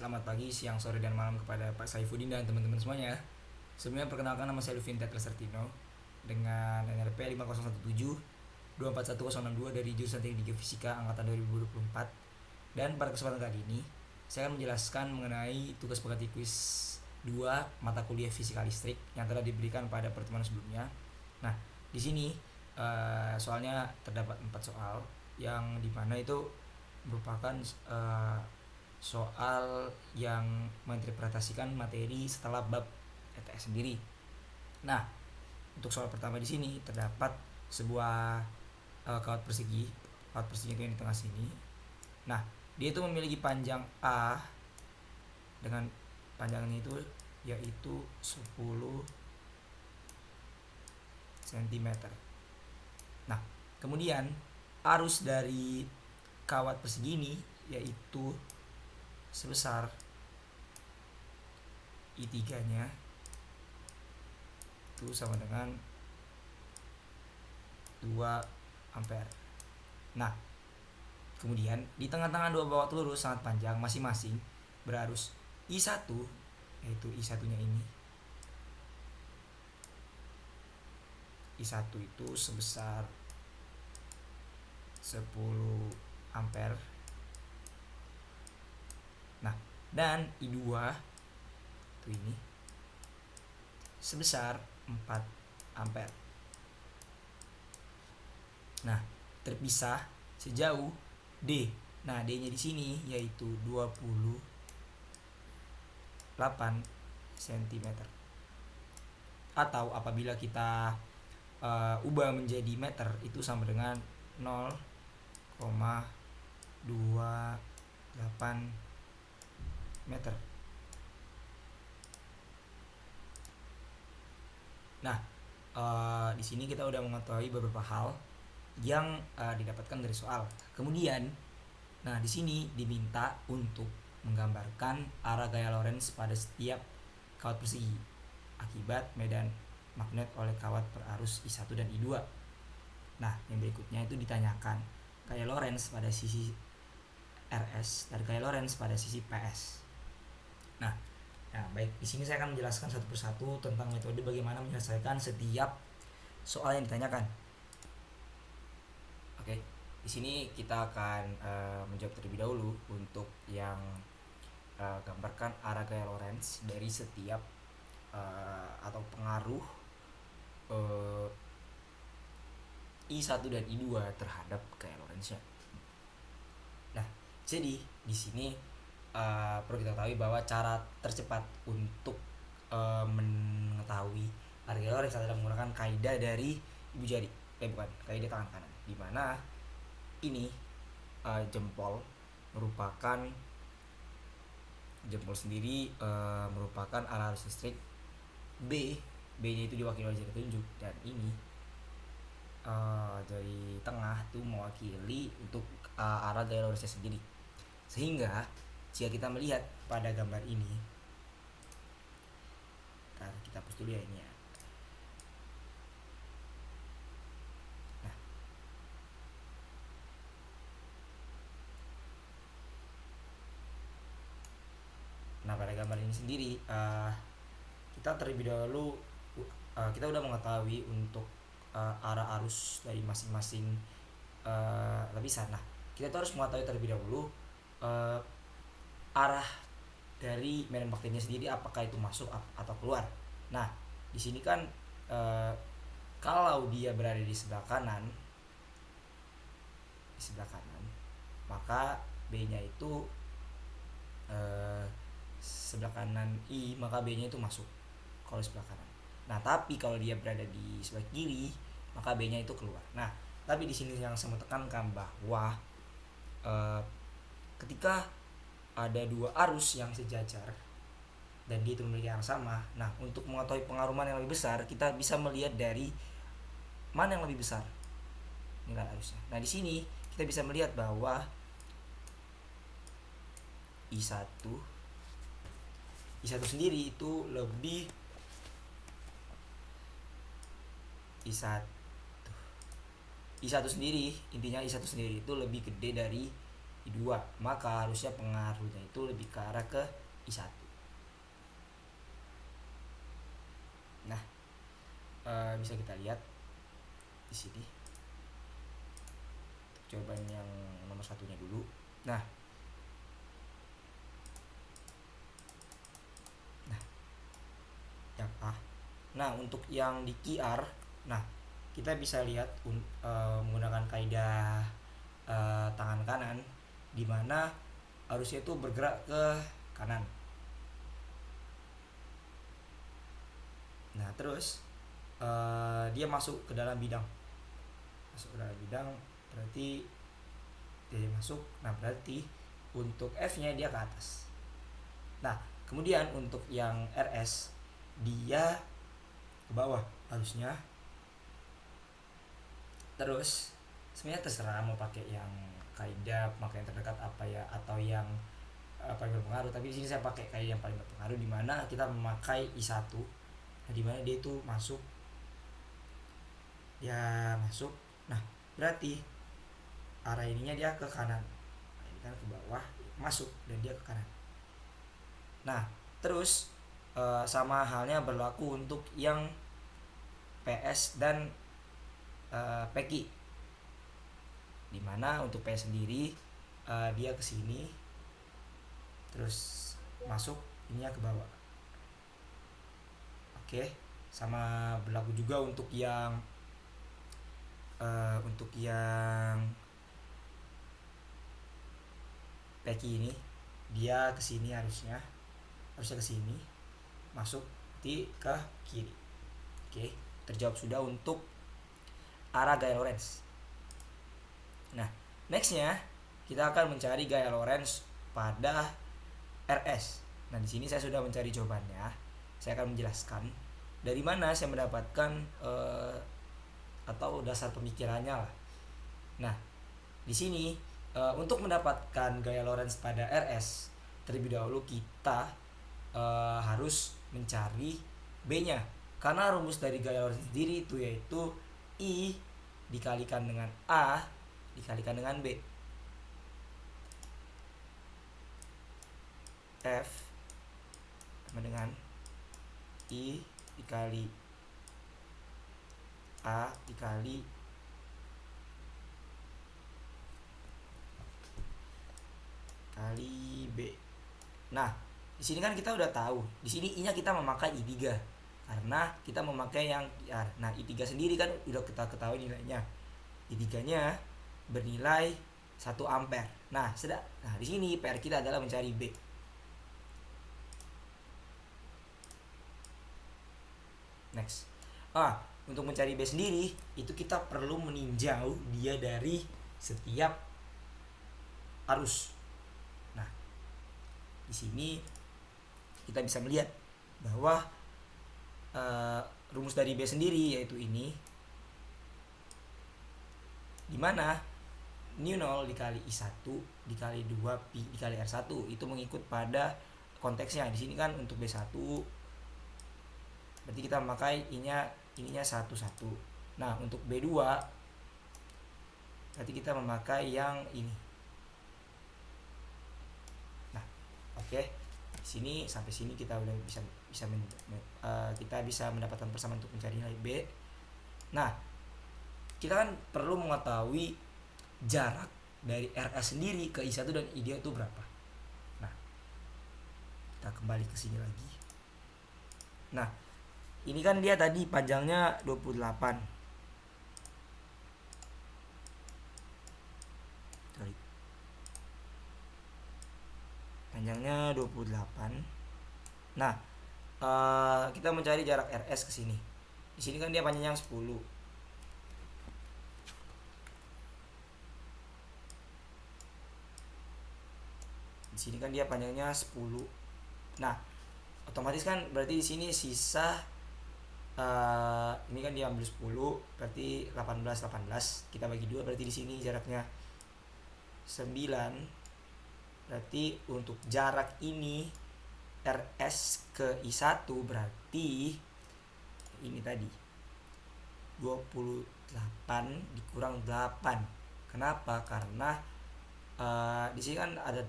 Selamat pagi, siang, sore, dan malam kepada Pak Saifuddin dan teman-teman semuanya. Sebelumnya perkenalkan, nama saya Luvin Tetler Sertino dengan NRP 5017 241062 dari jurusan Teknik Geofisika angkatan 2024. Dan pada kesempatan kali ini saya akan menjelaskan mengenai tugas pengganti kuis 2 mata kuliah fisika listrik yang telah diberikan pada pertemuan sebelumnya. Nah, di sini soalnya terdapat 4 soal yang dimana itu merupakan soal yang menginterpretasikan materi setelah bab ETS sendiri. Nah, untuk soal pertama di sini terdapat sebuah kawat persegi. Kawat persegi itu yang di tengah sini. Nah, dia itu memiliki panjang A dengan panjangnya itu yaitu 10 cm. Nah, kemudian arus dari kawat persegi ini yaitu sebesar I3-nya itu sama dengan 2 ampere. Nah, kemudian di tengah-tengah dua bawah lurus sangat panjang masing-masing berarus I1, yaitu I1-nya ini. I1 itu sebesar 10 ampere. Nah, dan I2 itu ini sebesar 4 ampere. Nah, terpisah sejauh D. Nah, D-nya di sini yaitu 28 cm. Atau apabila kita ubah menjadi meter itu sama dengan 0,28 meter. Nah, di sini kita udah mengetahui beberapa hal yang didapatkan dari soal. Kemudian, nah di sini diminta untuk menggambarkan arah gaya Lorentz pada setiap kawat persegi akibat medan magnet oleh kawat berarus I1 dan I2. Nah, yang berikutnya itu ditanyakan gaya Lorentz pada sisi RS dan gaya Lorentz pada sisi PS. Nah, baik, di sini saya akan menjelaskan satu persatu tentang metode bagaimana menyelesaikan setiap soal yang ditanyakan. Oke, di sini kita akan menjawab terlebih dahulu untuk yang gambarkan arah gaya Lorentz dari setiap atau pengaruh I1 dan I2 terhadap gaya Lorentz-nya. Nah, jadi di sini perlu kita ketahui bahwa cara tercepat untuk mengetahui arah gaya Lorentz adalah menggunakan kaidah dari ibu jari, kaidah tangan kanan, di mana ini jempol sendiri merupakan arah arus listrik. B-nya itu diwakili oleh jari telunjuk, dan ini dari tengah itu mewakili untuk arah gaya Lorentz sendiri. Sehingga jika kita melihat pada gambar ini, kita hapus dulu ya ini ya. Nah, pada gambar ini sendiri kita terlebih dahulu kita udah mengetahui untuk arah arus dari masing-masing lapisan. Nah, kita tuh harus mengetahui terlebih dahulu arah dari medan magnetnya sendiri, apakah itu masuk atau keluar. Nah, di sini kan kalau dia berada di sebelah kanan, maka B-nya itu sebelah kanan I, maka B-nya itu masuk kalau sebelah kanan. Nah, tapi kalau dia berada di sebelah kiri, maka B-nya itu keluar. Nah, tapi di sini yang saya mau tekankan bahwa ketika ada dua arus yang sejajar dan dia itu memiliki arah sama, nah untuk mengetahui pengaruh mana yang lebih besar, kita bisa melihat dari mana yang lebih besar nilai arusnya. Nah, di sini kita bisa melihat bahwa I1 sendiri itu lebih I1 sendiri, intinya I1 sendiri itu lebih gede dari I2, maka harusnya pengaruhnya itu lebih ke arah ke I1. Nah, bisa kita lihat di sini. Jawaban yang nomor satunya dulu. Nah, yang A. Nah, untuk yang di QR, nah kita bisa lihat menggunakan kaidah tangan kanan, di mana arusnya itu bergerak ke kanan. Nah, terus dia masuk ke dalam bidang. Berarti dia masuk. Nah, berarti untuk F-nya dia ke atas. Nah, kemudian untuk yang RS dia ke bawah harusnya. Terus sebenarnya terserah mau pakai yang kaidah maka yang terdekat apa ya, atau yang paling berpengaruh, tapi di sini saya pakai kaidah yang paling berpengaruh, di mana kita memakai I1, nah, di mana dia itu masuk. Nah, berarti arah ininya dia ke kanan. Nah, ini kan ke bawah, masuk, dan dia ke kanan. Nah, terus sama halnya berlaku untuk yang PS dan PQ, dimana untuk PS sendiri dia ke sini terus masuk, ininya ke bawah. Oke, sama berlaku juga untuk yang PQ ini, dia ke sini harusnya ke sini, masuk di ke kiri. Oke, terjawab sudah untuk arah gaya Lorentz. Nah, nextnya kita akan mencari gaya Lorentz pada RS. Nah, di sini saya sudah mencari jawabannya. Saya akan menjelaskan dari mana saya mendapatkan atau dasar pemikirannya lah. Nah, di sini untuk mendapatkan gaya Lorentz pada RS, terlebih dahulu kita harus mencari B-nya. Karena rumus dari gaya Lorentz sendiri itu yaitu I dikalikan dengan A dikalikan dengan B. F sama dengan I dikali A dikali B. Nah, di sini kan kita udah tahu. Di sini I-nya kita memakai I3 karena kita memakai yang IR. Nah, I3 sendiri kan udah kita ketahui nilainya. I3-nya bernilai 1 ampere. Nah, di sini PR kita adalah mencari B. Next. Untuk mencari B sendiri itu kita perlu meninjau dia dari setiap arus. Nah, di sini kita bisa melihat bahwa rumus dari B sendiri yaitu ini, dimana nu0 dikali I1 dikali 2 pi dikali R1 itu mengikut pada konteksnya. Di sini kan untuk B1 berarti kita memakai ininya 1. Nah, untuk B2 berarti kita memakai yang ini. Nah, oke. Di sini sampai sini kita udah kita bisa mendapatkan persamaan untuk mencari nilai B. Nah, kita kan perlu mengetahui jarak dari RS sendiri ke I1 dan I2 itu berapa. Nah, kita kembali ke sini lagi. Nah, ini kan dia tadi panjangnya 28. Panjangnya 28. Nah, kita mencari jarak RS ke sini. Di sini kan dia panjangnya 10. Di sini kan dia panjangnya 10. Nah, otomatis kan berarti di sini sisa ini kan diambil 10, berarti 18. Kita bagi 2, berarti di sini jaraknya 9. Berarti untuk jarak ini RS ke I1 berarti ini tadi 28 dikurang 8. Kenapa? Karena di sini kan ada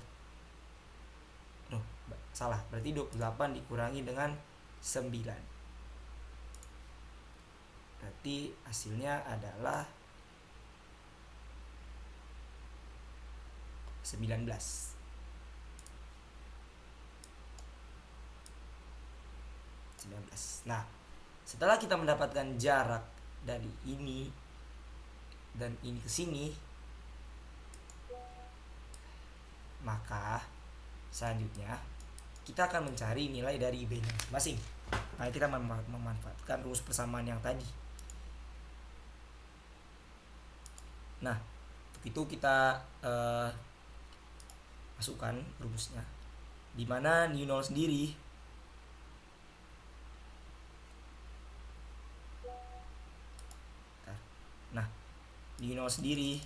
salah, berarti 28 dikurangi dengan 9. Berarti hasilnya adalah 19. Nah, setelah kita mendapatkan jarak dari ini dan ini ke sini, maka selanjutnya kita akan mencari nilai dari B-nya masing-masing. Nah, kita memanfaatkan rumus persamaan yang tadi. Nah, untuk itu kita masukkan rumusnya, di mana nu 0 sendiri nu 0 sendiri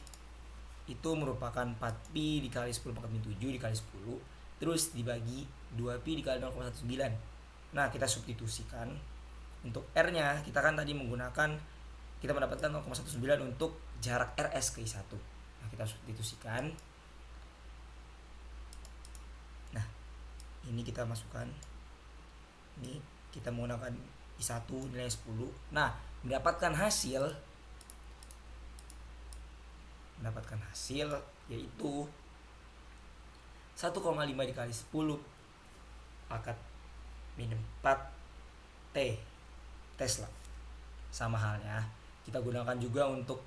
itu merupakan 4pi dikali 10 pangkat 7 dikali 10 terus dibagi 2pi dikali 0,19. Nah, kita substitusikan untuk R nya. Kita kan tadi kita mendapatkan 0,19 untuk jarak RS ke I1. Nah, kita substitusikan. Nah, ini kita masukkan. Ini kita menggunakan I1 nilai 10. Nah, mendapatkan hasil yaitu 1,5 dikali 10 pangkat minus 4 Tesla. Sama halnya kita gunakan juga untuk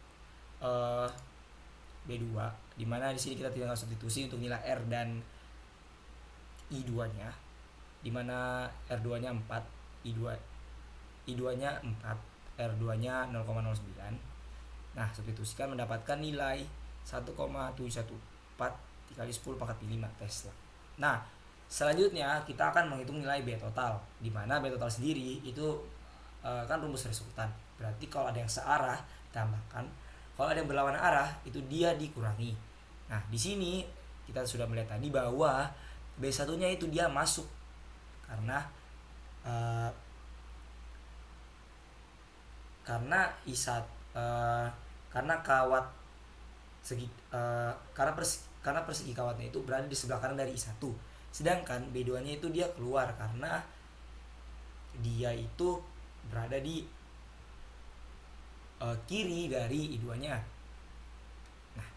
B2, dimana di sini kita tinggal substitusi untuk nilai R dan I2-nya, dimana R2-nya 4, I2-nya 4, R2-nya 0,09. Nah, substitusikan mendapatkan nilai 1,714 dikali 10 pangkat 5 Tesla. Nah, selanjutnya kita akan menghitung nilai B total, di mana B total sendiri itu kan rumus resultan. Berarti kalau ada yang searah ditambahkan, kalau ada yang berlawanan arah itu dia dikurangi. Nah, di sini kita sudah melihat tadi bahwa B1-nya itu dia masuk karena karena kawat segi karena persegi kawatnya itu berada di sebelah kanan dari I1. Sedangkan B2-nya itu dia keluar karena dia itu berada di kiri dari I2-nya. Nah,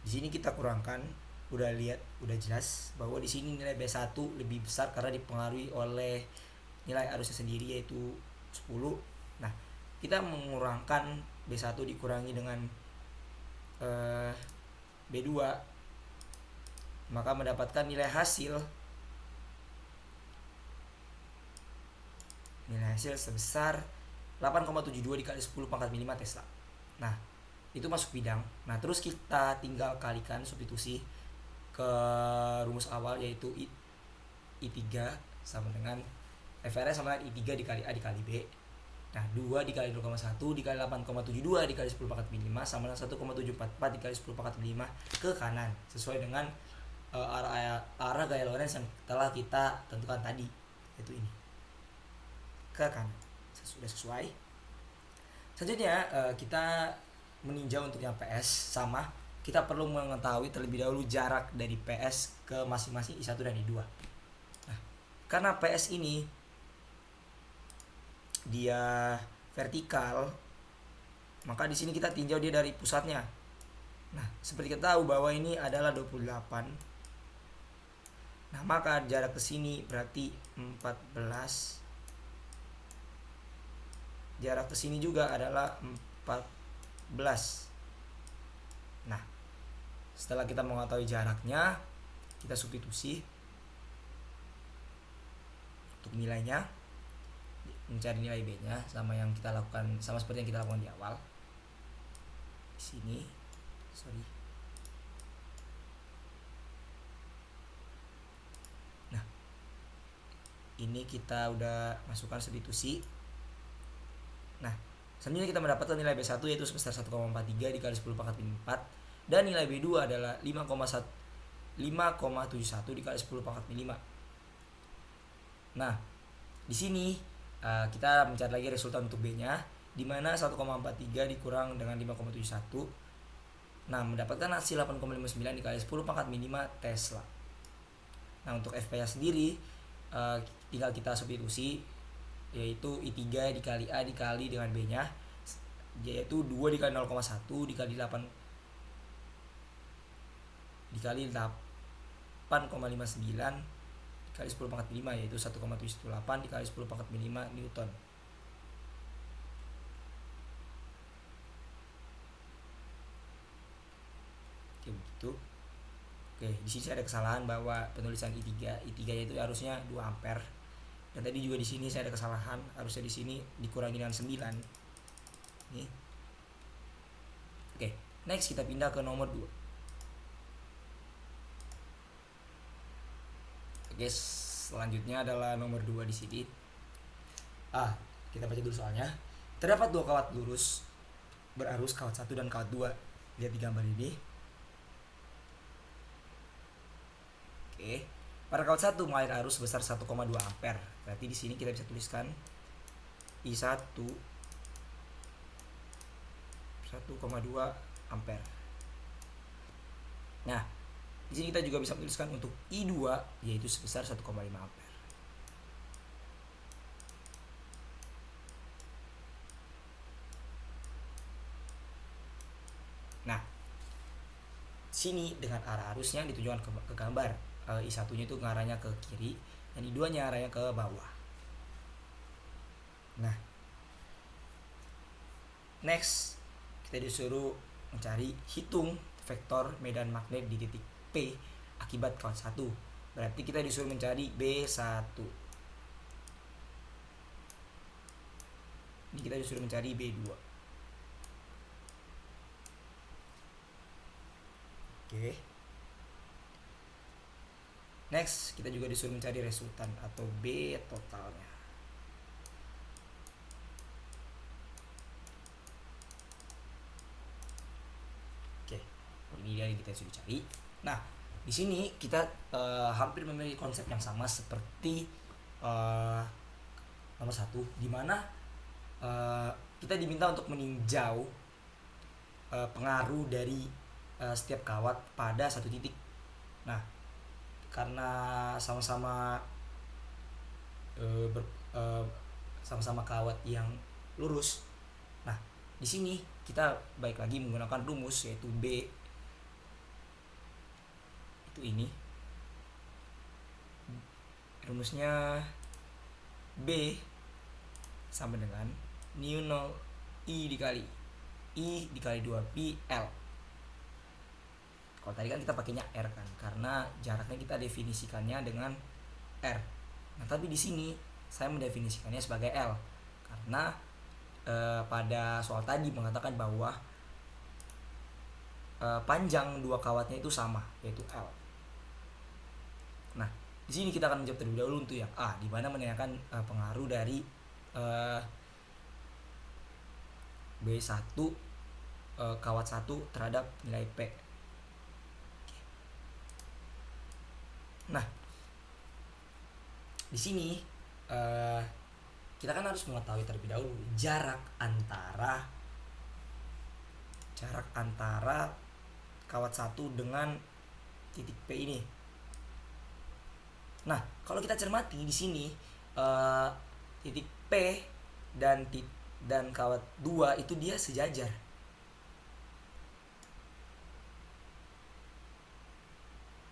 di sini kita kurangkan, udah jelas bahwa di sini nilai B1 lebih besar karena dipengaruhi oleh nilai arusnya sendiri yaitu 10. Nah, kita mengurangkan B1 dikurangi dengan B2, maka mendapatkan nilai hasil sebesar 8,72 dikali 10 pangkat 5 Tesla. Nah, itu masuk bidang. Nah, terus kita tinggal kalikan substitusi ke rumus awal yaitu I3 sama dengan FRS sama dengan I3 dikali A dikali B. Nah, 2 dikali 0,1 dikali 8,72 dikali 10 pangkat 5 sama dengan 1,744 dikali 10 pangkat 5 ke kanan, sesuai dengan arah gaya Lorentz yang telah kita tentukan tadi, yaitu ini, ke kanan. Sudah sesuai. Selanjutnya kita meninjau untuk yang PS. Sama, kita perlu mengetahui terlebih dahulu jarak dari PS ke masing-masing I1 dan I2. Nah, karena PS ini dia vertikal, maka di sini kita tinjau dia dari pusatnya. Nah, seperti kita tahu bahwa ini adalah 28. Nah, maka jarak ke sini berarti 14. Jarak ke sini juga adalah 14. Nah, setelah kita mengetahui jaraknya, kita substitusi untuk nilainya, mencari nilai B-nya sama seperti yang kita lakukan di awal. Di sini, Nah, ini kita udah masukkan substitusi. Nah, selanjutnya kita mendapatkan nilai B1 yaitu sebesar 1,43 dikali 10 pangkat 4 dan nilai B2 adalah 5,71 dikali 10 pangkat 5. Nah, di sini kita mencari lagi resultan untuk B-nya, di mana 1,43 dikurang dengan 5,71. Nah, mendapatkan hasil 8,59 dikali 10 pangkat 5 Tesla. Nah untuk FP-nya sendiri tinggal kita substitusi, yaitu I3 dikali A dikali dengan B-nya, yaitu 2 dikali 0,1 dikali 8 dikali 8,59 dikali 10 pangkat 5, yaitu 1,78 dikali 10 pangkat 5 Newton. Oke, begitu. Oke, di sini ada kesalahan bahwa penulisan I3 itu harusnya 2 ampere. Dan tadi juga di sini saya ada kesalahan, harusnya di sini dikurangi dengan 9. Nih. Oke, next kita pindah ke nomor 2. Oke, selanjutnya adalah nomor 2 di sini. Kita baca dulu soalnya. Terdapat 2 kawat lurus berarus kawat 1 dan kawat 2. Lihat di gambar ini. Oke. Pada kawat 1 mengalir arus sebesar 1,2 ampere. Berarti di sini kita bisa tuliskan I1 1,2 ampere. Nah, di sini kita juga bisa tuliskan untuk I2 yaitu sebesar 1,5 ampere. Nah, sini dengan arah arusnya ditunjukkan ke gambar. I1-nya itu ngarahnya ke kiri dan I2-nya arahnya ke bawah. Nah, next kita disuruh mencari hitung vektor medan magnet di titik P akibat kawat 1. Berarti kita disuruh mencari B1. Ini kita disuruh mencari B2. Oke. Next, kita juga disuruh mencari resultan atau B totalnya. Oke, ini dia yang kita sudah cari. Nah, di sini kita hampir memiliki konsep yang sama seperti nomor 1, di mana kita diminta untuk meninjau pengaruh dari setiap kawat pada satu titik. Nah, karena sama-sama sama-sama kawat yang lurus. Nah, di sini kita baik lagi menggunakan rumus, yaitu B itu ini. Rumusnya B sama dengan nu 0 I dikali 2pi L. Kalau tadi kan kita pakainya R kan, karena jaraknya kita definisikannya dengan R. Nah, tapi di sini saya mendefinisikannya sebagai L karena pada soal tadi mengatakan bahwa panjang dua kawatnya itu sama, yaitu L. Nah, di sini kita akan menjawab terlebih dahulu untuk yang A, di mana menanyakan pengaruh dari B1 kawat 1 terhadap nilai P. Nah, di sini kita kan harus mengetahui terlebih dahulu jarak antara kawat 1 dengan titik P ini. Nah, kalau kita cermati di sini titik P dan kawat 2 itu dia sejajar.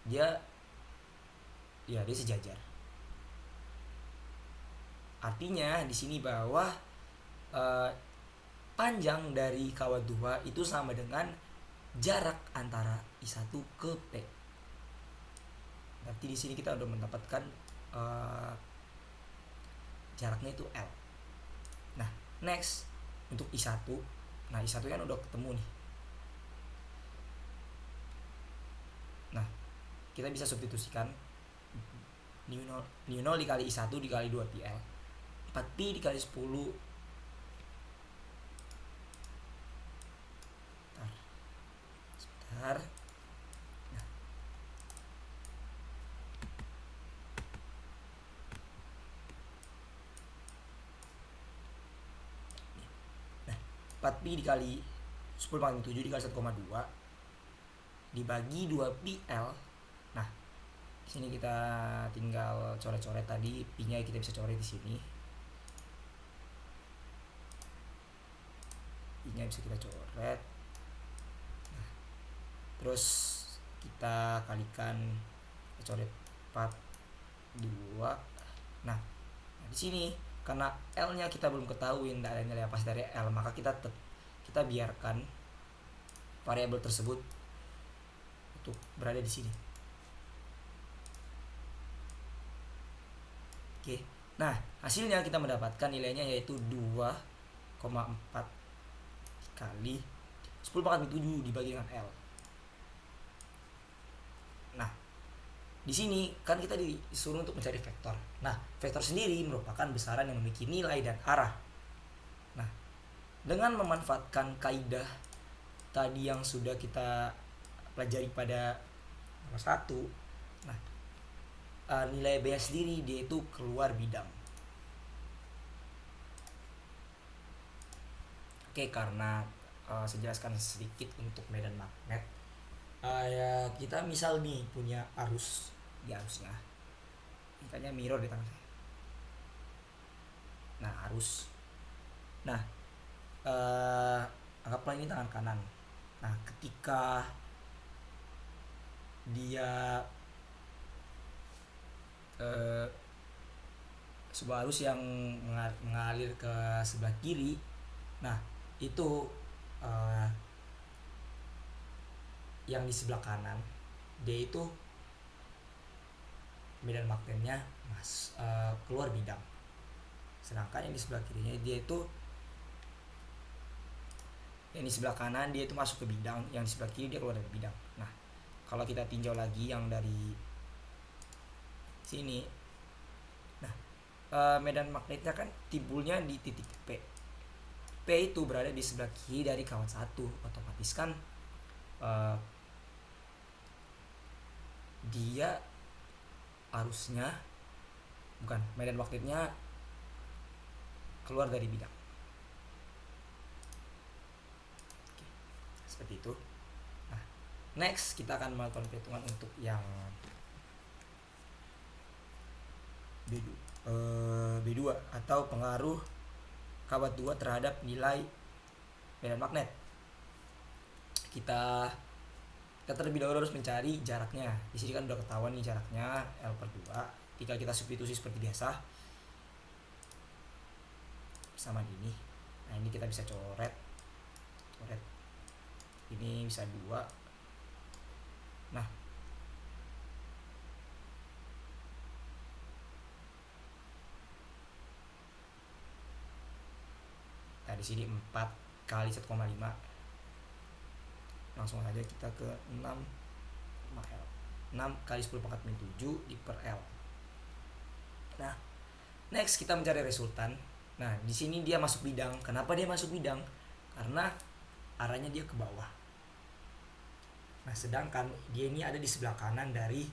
Dia sejajar. Artinya di sini bahwa panjang dari kawat 2 itu sama dengan jarak antara I1 ke P. Berarti di sini kita udah mendapatkan jaraknya itu L. Nah, next untuk I1. Nah, I1 kan udah ketemu nih. Nah, kita bisa substitusikan nu 0 dikali I1 dikali 2pi L. 4pi dikali 10 sebentar. Nah, 4pi dikali 10 pangkat 7 dikali 1,2 dibagi 2pi L. Nah, di Sini kita tinggal coret-coret tadi, P-nya kita bisa coret di sini. P-nya bisa kita coret. Nah, terus kita kalikan, kita coret 42. Nah, di sini karena L-nya kita belum ketahui tidak ada nilai pasti dari L, maka kita biarkan variabel tersebut untuk berada di sini. Oke. Nah, hasilnya kita mendapatkan nilainya yaitu 2,4 kali 10 pangkat 7 dibagi dengan L. Nah, di sini kan kita disuruh untuk mencari vektor. Nah, vektor sendiri merupakan besaran yang memiliki nilai dan arah. Nah, dengan memanfaatkan kaidah tadi yang sudah kita pelajari pada nomor 1, nah, nilai B sendiri dia itu keluar bidang. Oke, karena saya jelaskan sedikit untuk medan magnet. Ya, kita misal nih punya arus di arusnya, makanya mirror di tangan saya. Nah, arus. Nah, anggaplah ini tangan kanan. Nah, ketika dia sebuah arus yang mengalir ke sebelah kiri, nah itu yang di sebelah kanan dia itu medan magnetnya keluar bidang, sedangkan yang di sebelah kirinya dia itu, yang di sebelah kanan dia itu masuk ke bidang, yang di sebelah kiri dia keluar dari bidang. Nah, kalau kita tinjau lagi yang dari sini, nah medan magnetnya kan timbulnya di titik P. P itu berada di sebelah kiri dari kawan 1, otomatis kan dia arusnya, bukan, medan magnetnya keluar dari bidang. Oke, seperti itu. Nah, next kita akan melakukan perhitungan untuk yang B2 atau pengaruh kawat 2 terhadap nilai medan magnet. Kita terlebih dahulu harus mencari jaraknya. Di sini kan udah ketahuan nih jaraknya L/2. Tinggal kita substitusi seperti biasa. Sama ini. Nah, ini kita bisa coret. Ini bisa 2. Nah, di sini 4 kali 1,5. Langsung saja kita ke 6 L. 6 kali 10 pangkat min 7 di per L. Nah, next kita mencari resultan. Nah, di sini dia masuk bidang. Kenapa dia masuk bidang? Karena arahnya dia ke bawah. Nah, sedangkan dia ini ada di sebelah kanan dari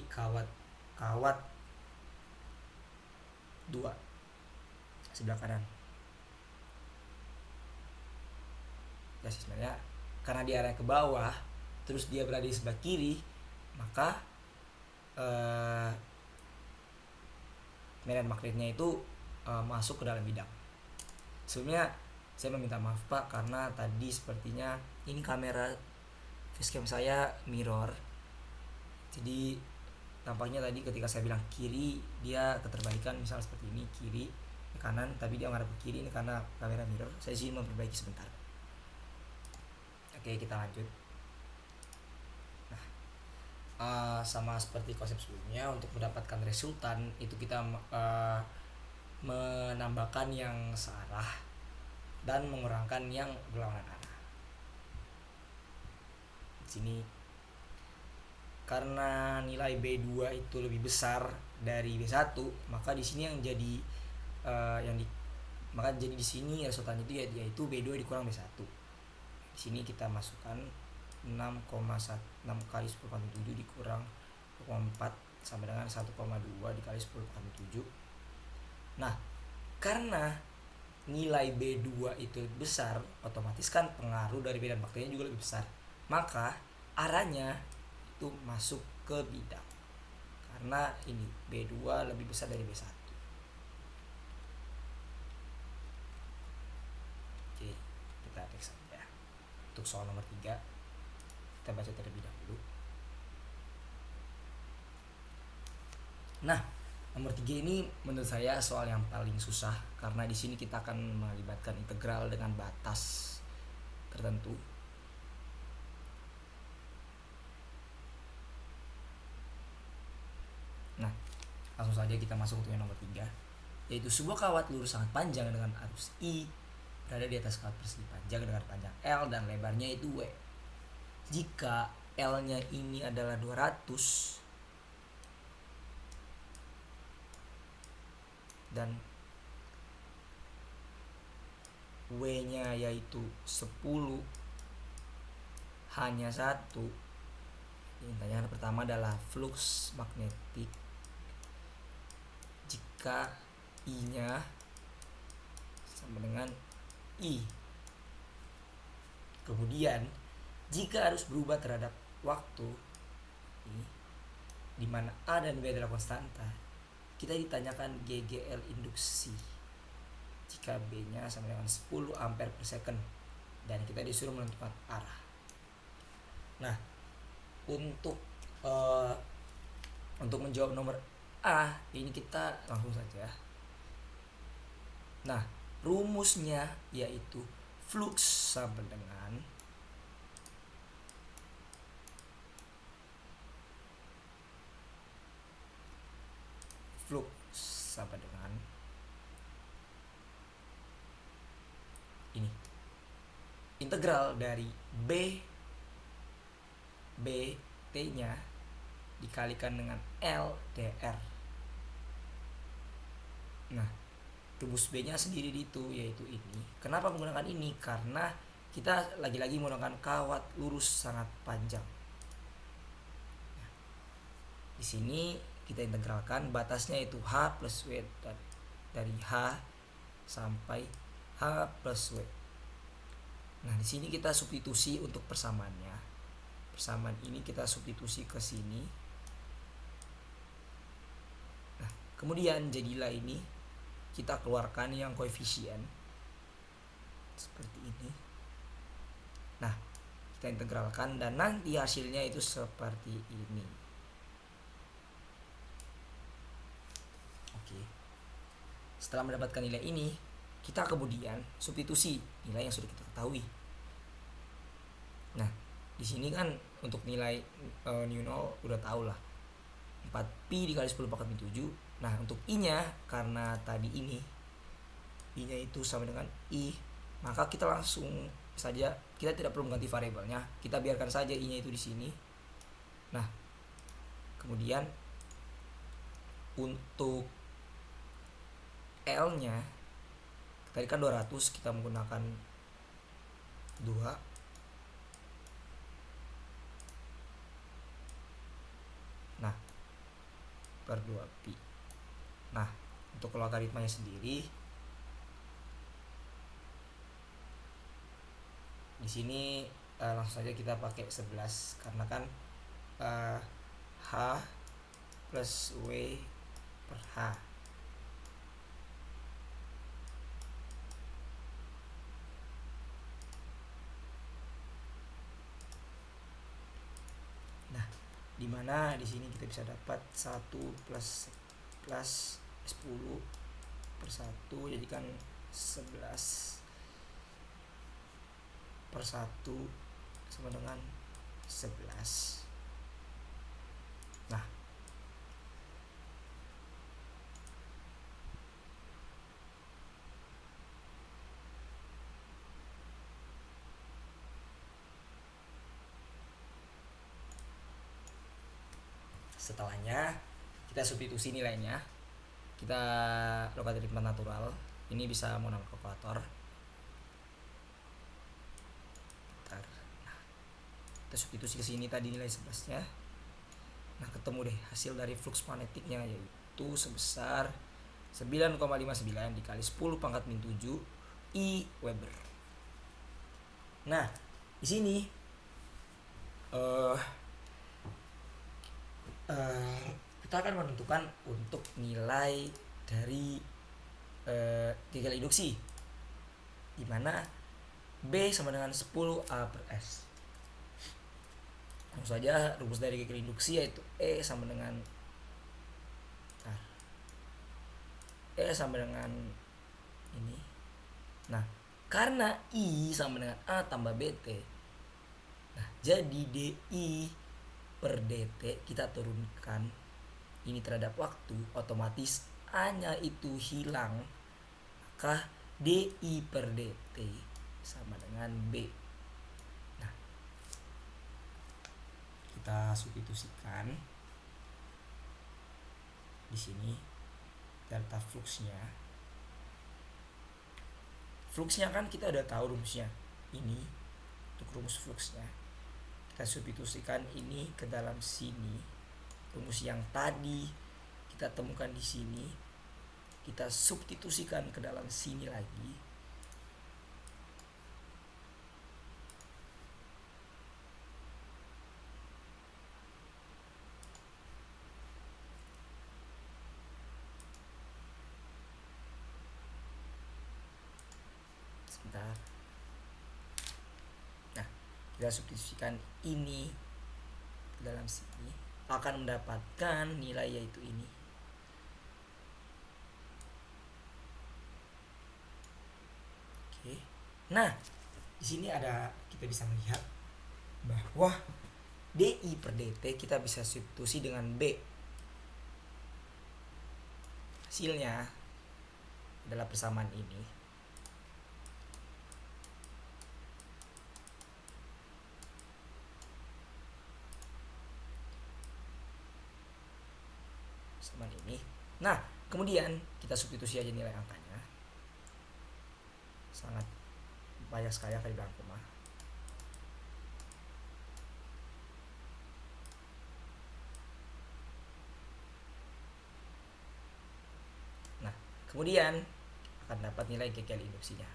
kawat 2 sebelah kanan. Ya, sebenarnya karena dia arah ke bawah, terus dia berada di sebelah kiri, maka medan magnetnya itu masuk ke dalam bidang. Sebelumnya saya meminta maaf Pak, karena tadi sepertinya ini kamera facecam saya mirror, jadi tampaknya tadi ketika saya bilang kiri dia keterbalikan, misal seperti ini kiri kanan, tapi dia menghadap ke kiri. Ini karena kamera mirror. Saya sih memperbaiki sebentar. Oke, kita lanjut. Nah, sama seperti konsep sebelumnya, untuk mendapatkan resultan itu kita menambahkan yang searah dan mengurangkan yang berlawanan arah. Di sini karena nilai B2 itu lebih besar dari B1, maka di sini yang jadi maka jadi di sini resultan itu yaitu B2 dikurang B1. Di sini kita masukkan 6 kali 10 pangkat 7 dikurang 4 sama dengan 1,2 dikali 10 pangkat 7. Nah, karena nilai B2 itu besar, otomatis kan pengaruh dari medan magnetnya juga lebih besar. Maka arahnya itu masuk ke bidang. Karena ini B2 lebih besar dari B1. Oke, kita next saja. Untuk soal nomor 3 kita baca terlebih dahulu. Nah, nomor 3 ini menurut saya soal yang paling susah karena di sini kita akan melibatkan integral dengan batas tertentu. Nah, langsung saja kita masuk untuk yang nomor 3, yaitu sebuah kawat lurus sangat panjang dengan arus I berada di atas kawat persegi panjang dengan panjang L dan lebarnya itu W. Jika L-nya ini adalah 200 dan W-nya yaitu 10, hanya satu. Pertanyaan pertama adalah flux magnetik jika I-nya sama dengan I. Kemudian jika arus berubah terhadap waktu ini, di mana A dan B adalah konstanta, kita ditanyakan GGL induksi jika B-nya sama dengan 10 ampere per second dan kita disuruh menentukan arah. Nah, untuk menjawab nomor A ini kita langsung saja. Nah, rumusnya yaitu flux sama dengan ini integral dari BT-nya dikalikan dengan LDR. Nah, rumus B-nya sendiri itu yaitu ini. Kenapa menggunakan ini? Karena kita lagi-lagi menggunakan kawat lurus sangat panjang. Nah, di sini kita integralkan, batasnya itu H plus W, dari H sampai H plus W. Nah, di sini kita substitusi untuk persamaannya. Persamaan ini kita substitusi ke sini. Nah, kemudian jadilah ini kita keluarkan yang koefisien seperti ini. Nah, kita integralkan dan nanti hasilnya itu seperti ini. Oke. Setelah mendapatkan nilai ini, kita kemudian substitusi nilai yang sudah kita ketahui. Nah, di sini kan untuk nilai nu 0 udah tahu lah. 4pi dikali 10 pangkat min 7. Nah, untuk I-nya karena tadi ini I-nya itu sama dengan I, maka kita langsung saja, kita tidak perlu mengganti variabelnya. Kita biarkan saja I-nya itu di sini. Nah, kemudian untuk L-nya tadi kan 200, kita menggunakan 2. Nah, per 2pi. Nah, untuk logaritmanya sendiri di sini langsung saja kita pakai 11 karena kan H plus W per H. Nah, dimana di sini kita bisa dapat 1 plus 10 per 1 jadikan 11 per 1 sama dengan 11. Nah, setelahnya kita substitusi nilainya, kita logaritma natural ini bisa menggunakan kalkulator. Nah, kita substitusi ke sini tadi nilai 11 nya. Nah, ketemu deh hasil dari flux magnetiknya yaitu sebesar 9,59 dikali 10 pangkat min 7 I Weber. Nah, di sini eh kita akan menentukan untuk nilai dari gagal induksi, di mana B sama dengan 10A per S. Langsung saja rumus dari gagal induksi yaitu E sama dengan ini. Nah, karena I sama dengan A tambah BT, nah jadi DI per DT kita turunkan ini terhadap waktu, otomatis A-nya itu hilang, maka DI per DT sama dengan B. Nah, kita substitusikan di sini delta fluxnya. Fluxnya kan kita udah tahu rumusnya. Ini untuk rumus fluxnya. Kita substitusikan ini ke dalam sini. Rumus yang tadi kita temukan di sini, kita substitusikan ke dalam sini lagi. Sebentar. Nah, kita substitusikan ini ke dalam sini, akan mendapatkan nilai yaitu ini. Oke. Nah, di sini kita bisa melihat bahwa DI per DT kita bisa substitusi dengan B. Hasilnya adalah persamaan ini. Persamaan ini. Nah, kemudian kita substitusi aja nilai angkanya. Sangat banyak sekali angka di belakang koma. Nah, kemudian akan dapat nilai gagal induksinya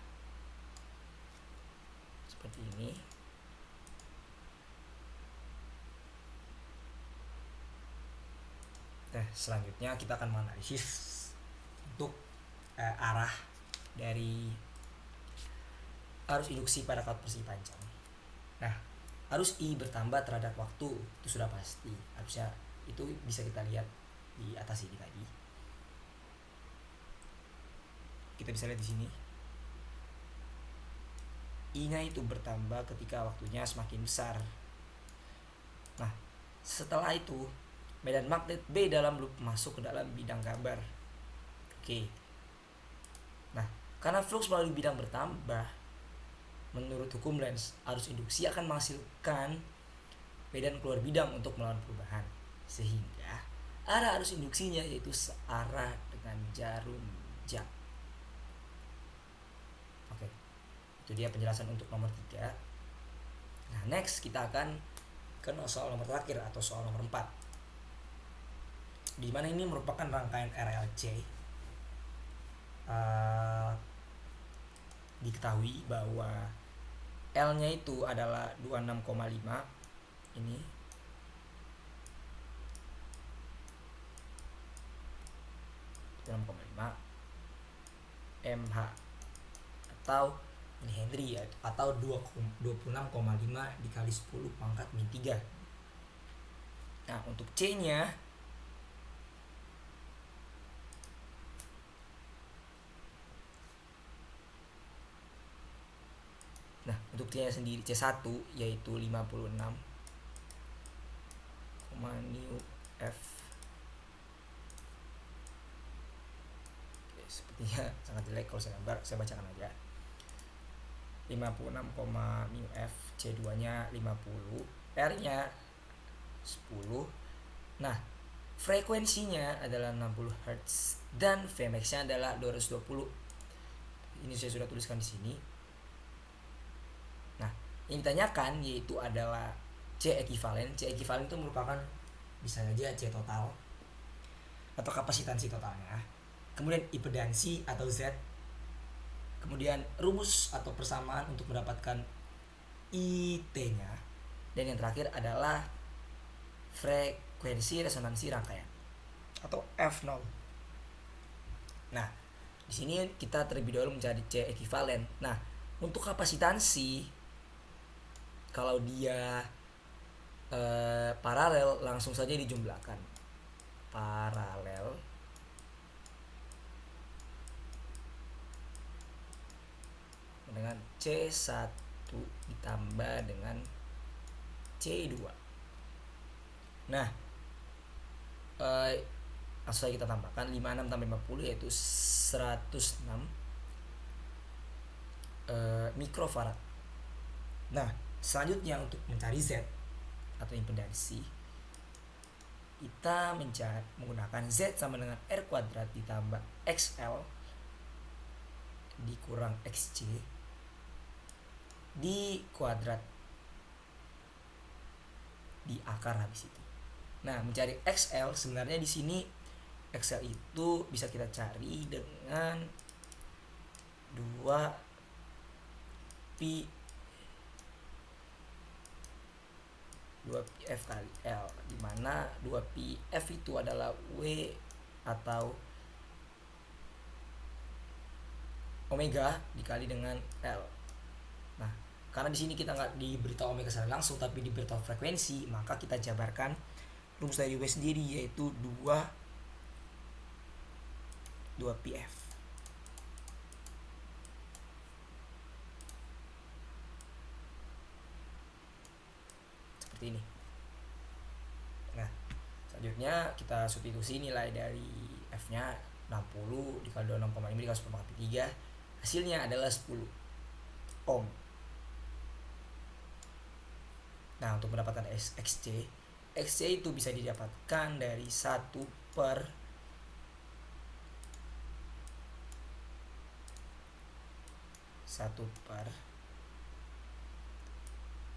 seperti ini. Nah, selanjutnya kita akan menganalisis untuk arah dari arus induksi pada kaut persegi panjang. Nah, arus I bertambah terhadap waktu itu sudah pasti. Harusnya itu bisa kita lihat di atas ini tadi. Kita bisa lihat di sini. I-nya itu bertambah ketika waktunya semakin besar. Nah, setelah itu medan magnet B dalam loop masuk ke dalam bidang gambar. Oke. Nah, karena flux melalui bidang bertambah, menurut hukum Lenz, arus induksi akan menghasilkan medan keluar bidang untuk melawan perubahan. Sehingga arah arus induksinya yaitu searah dengan jarum jam. Oke. Itu dia penjelasan untuk nomor 3. Nah, next kita akan ke soal nomor terakhir atau soal nomor 4. Di mana ini merupakan rangkaian RLC. Diketahui bahwa L-nya itu adalah 26,5 ini. mH atau ini Henry ya, atau 26,5 dikali 10 pangkat min 3. Nah, untuk C-nya untuk C-nya sendiri C1 yaitu 56, nu F. Oke, sepertinya sangat jelek kalau saya gambar, saya bacakan aja. 56, mu F, C2-nya 50, R-nya 10. Nah, frekuensinya adalah 60 Hz dan Vmax-nya adalah 220. Ini saya sudah tuliskan di sini. Nah, yang ditanyakan yaitu adalah C ekivalen. C ekivalen itu merupakan bisa saja C total atau kapasitansi totalnya. Kemudian impedansi atau Z. Kemudian rumus atau persamaan untuk mendapatkan IT-nya. Dan yang terakhir adalah frekuensi resonansi rangkaian atau F0. Nah, di sini kita terlebih dahulu mencari C ekuivalen. Nah, untuk kapasitansi kalau dia paralel langsung saja dijumlahkan. Paralel dengan C1 ditambah dengan C2. Nah, langsung saja kita tambahkan 56 tambah 50 yaitu 106 mikrofarad. Nah, selanjutnya untuk mencari Z atau impedansi, kita menggunakan Z sama dengan R kuadrat ditambah XL dikurang XC di kuadrat di akar habis itu. Nah, mencari XL sebenarnya di sini XL itu bisa kita cari dengan 2 2πf kali L, di mana 2πf itu adalah W atau omega dikali dengan L. Nah, karena di sini kita nggak diberitahu omega secara langsung tapi diberitahu frekuensi, maka kita jabarkan rumus dari W sendiri yaitu 2πf. Seperti ini. Nah, selanjutnya kita substitusi nilai dari F-nya 60 dikali 26,5 dikali 10 kali 3. Hasilnya adalah 10 ohm. Nah, untuk mendapatkan XC itu bisa didapatkan dari 1 per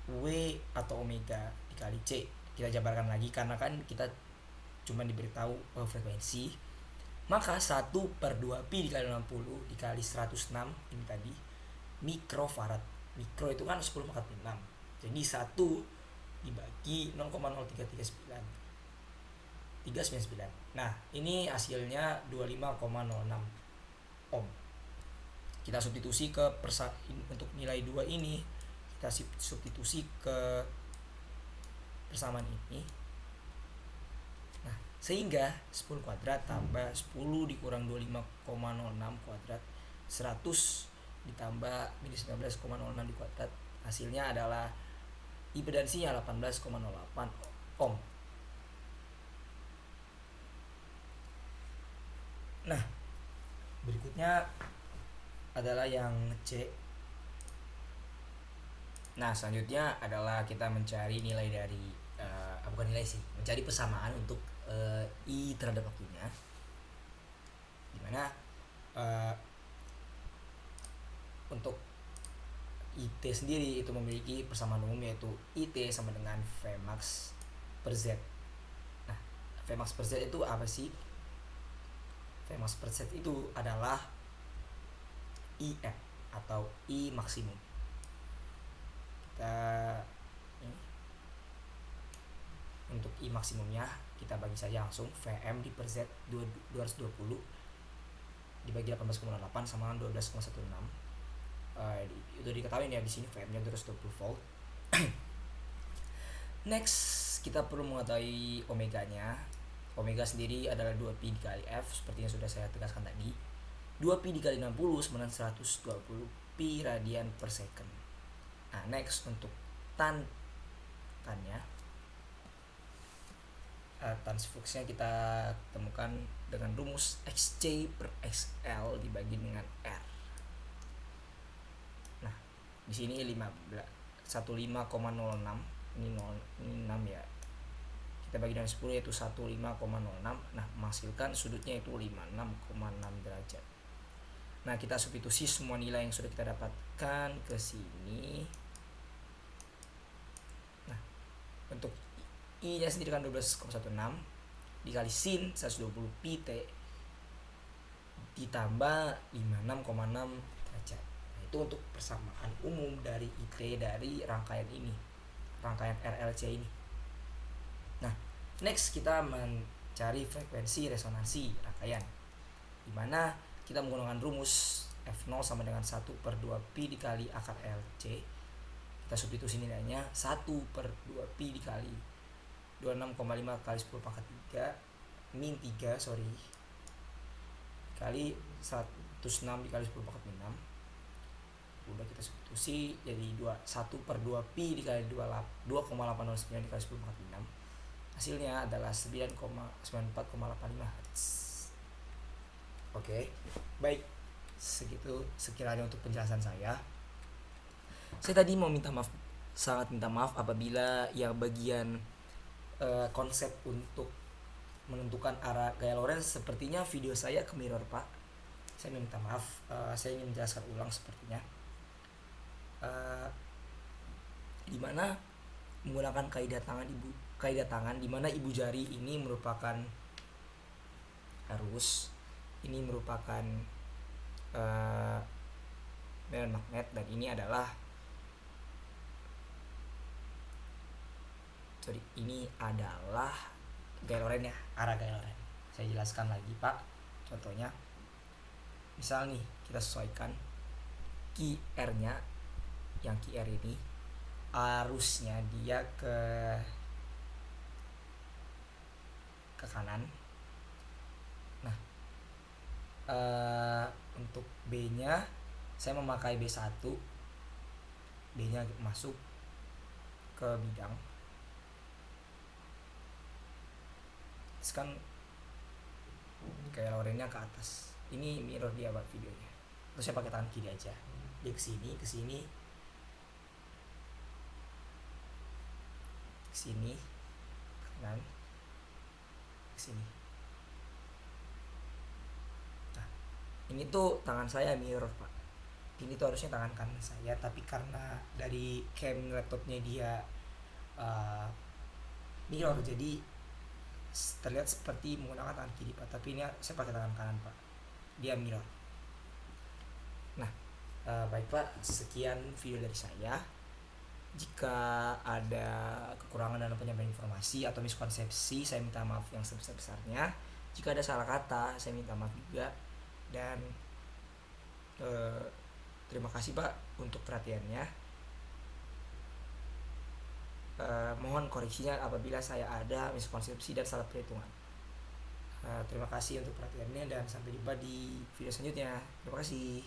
W atau omega dikali C. Kita jabarkan lagi karena kan kita cuma diberitahu frekuensi. Maka 1 per 2pi dikali 60 dikali 106 ini tadi mikrofarad. Mikro itu kan 10 pangkat 6. Jadi 1 dibagi 0,0399. Nah, ini hasilnya 25,06 ohm. Kita substitusi ke untuk nilai 2 ini, kita substitusi ke persamaan ini. Nah, sehingga 10 kuadrat tambah 10 dikurang 25,06 kuadrat 100 ditambah minus 19,06 di kuadrat, hasilnya adalah impedansinya 18,08 ohm. Nah, berikutnya adalah yang C. Nah, selanjutnya adalah kita mencari nilai dari bukan nilai sih, mencari persamaan untuk I terhadap waktunya, dimana untuk IT sendiri itu memiliki persamaan umum yaitu IT sama dengan Vmax per Z. Nah, Vmax per Z itu apa sih? Vmax per Z itu adalah IM atau I maksimum. Untuk I maksimumnya kita bagi saja langsung Vm di per Z 220 dibagi 18,8 sama 12,16. Itu diketahui ya di sini Vm-nya 220 volt. Next, kita perlu mengetahui omeganya. Omega sendiri adalah 2pi dikali F seperti yang sudah saya tegaskan tadi. 2pi dikali 60 sama 120 pi radian per second. Nah, next untuk tannya transfuksnya kita temukan dengan rumus XC per XL dibagi dengan R. Nah, di sini 15 15,06 ini 6 ya. Kita bagi dengan 10 yaitu 15,06. Nah, menghasilkan sudutnya itu 56,6 derajat. Nah, kita substitusi semua nilai yang sudah kita dapatkan ke sini. Nah, untuk I-nya sendiri kan 12,16 dikali sin 120 pi T ditambah 56,6 derajat. Nah, itu untuk persamaan umum dari IT dari rangkaian ini. rangkaian RLC ini. Nah, next kita mencari frekuensi resonansi rangkaian, dimana kita menggunakan rumus F0 sama dengan 1/2pi dikali akar LC. Kita substitusi nilainya 1/2pi dikali 26,5 kali 10 pangkat 3 min 3 kali 106 dikali 10 pangkat min 6. Udah kita substitusi jadi 1/2pi dikali 2,809 dikali 10 pangkat min 6. Hasilnya adalah 9,94,85 Hz. Oke, baik, segitu sekiranya untuk penjelasan saya. Saya tadi mau sangat minta maaf apabila yang bagian konsep untuk menentukan arah gaya Lorentz sepertinya video saya ke mirror, Pak. Saya minta maaf. Saya ingin menjelaskan ulang sepertinya, dimana menggunakan kaidah tangan, dimana ibu jari ini merupakan arus, ini merupakan medan magnet, dan ini adalah gaya Lorentz ya, arah gaya Lorentz. Saya jelaskan lagi, Pak. Contohnya, misal nih kita sesuaikan QR-nya, yang QR ini arusnya dia ke kanan. Nah, untuk B-nya saya memakai B1, B-nya masuk ke bidang. Terus kan kayak Lorentz-nya ke atas. Ini mirror dia, Pak, videonya. Terus saya pakai tangan kiri aja. Dia ke sini, ke kanan, ke sini. Nah, ini tuh tangan saya mirror, Pak. Ini tuh harusnya tangan kanan saya, tapi karena dari cam laptopnya dia mirror, jadi terlihat seperti menggunakan tangan kiri, Pak. Tapi ini saya pakai tangan kanan, Pak. Dia mirror. Nah, baik, Pak. Sekian video dari saya. Jika ada kekurangan dalam penyampaian informasi atau miskonsepsi, saya minta maaf yang sebesar-besarnya. Jika ada salah kata, saya minta maaf juga. Dan terima kasih, Pak, untuk perhatiannya. Mohon koreksinya apabila saya ada miskonsepsi dan salah perhitungan. Terima kasih untuk perhatiannya dan sampai jumpa di video selanjutnya. Terima kasih.